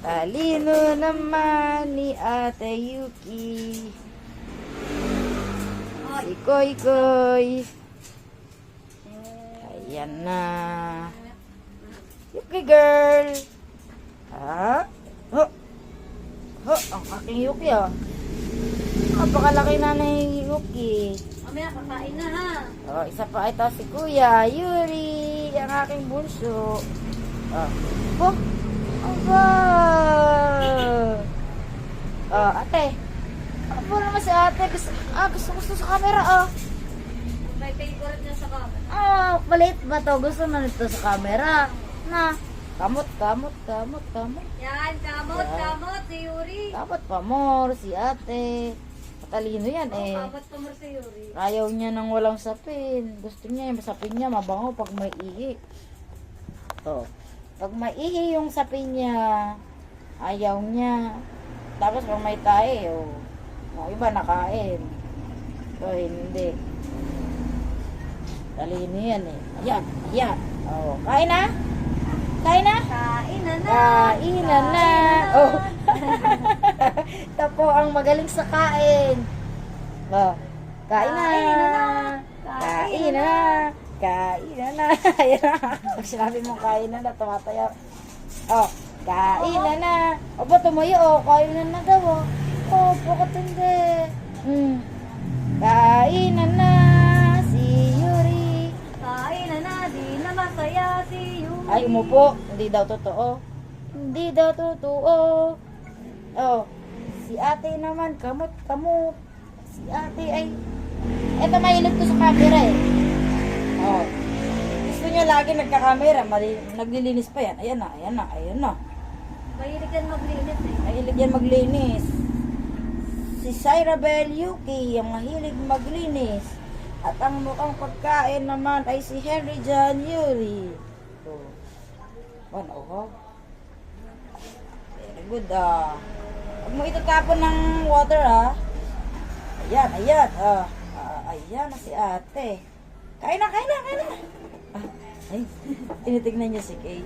Talino naman ni Ate Yuki. Si Koy Koy. Ayan na. Yuki girl. Ha? Oh. Oh, ang aking Yuki ah. Napakalaki na ni Yuki. Mamaya, kakain na ha. Oh, isa pa ito si Kuya Yuri, ang aking bunso. Oh. Aba. Oh, ate. Ano naman si ate? Gusto sa camera, oh. May favorite niya sa camera. Oh, maliit ba to? Gusto na nito sa camera. Na. Kamot. Yan, kamot, Yan. kamot, si Yuri. Dapat pa more si ate. Matalino yan eh. Kamot pa mo si Yuri. Ayaw niya nang walang sapin. Gusto niya yung sapin niya mabango pag may ihi. To. Pag may ihi yung sapin niya, ayaw niya. Tapos pag may tae, oh, iba nakain. So, hindi. Talino yan eh. Ayan. Oh, kain na? Kain na? Kain na na. Kain na. Oh. Ito po ang magaling sa kain. Oh, kain na. Kain na. Kain na. Ayan na. Pag sinabi mong kain na, tumatayo. Oh, kain na. O ba tumayo? Oh, kain na daw. Oh, bakit hindi? Kain na si Yuri. Kain na na, di na masaya si Yuri. Ay, umupo. Hindi daw totoo. Hindi daw totoo. Oh, si ate naman, kamot. Si ate ay... Eto, mahilig to sa camera eh. Oh. Gusto niya lagi nagka-camera. Naglilinis pa yan. Ayan na. Mahilig yan maglinis eh. Mahilig yan maglinis. Si Syra Bell Yuki, ang mahilig maglinis. At ang mukhang pagkain naman ay si Henry John Yuri. Oh. Oh. Very good ah. Huwag mo itatapon ng water ah. Ayan. Ayan na si ate. Kain na. Ay, tinitignan niya si Kay.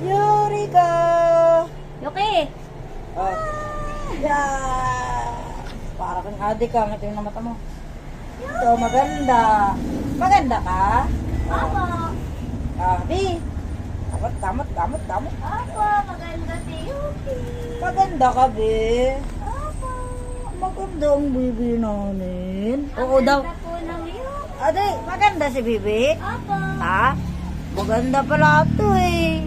Yuri ka. Yuki! Yeah. Para kang adik ka. Ito yung mata mo. Ito, maganda. Maganda ka? Apo! Di. Kamot. Apo! Maganda si Yuki! Maganda ka, be. Apo! Maganda ang bibi namin. Oo Ang daw. ganda po ng Yuki! Ade, maganda si bibi. Apo! Ha? Maganda pala ito eh.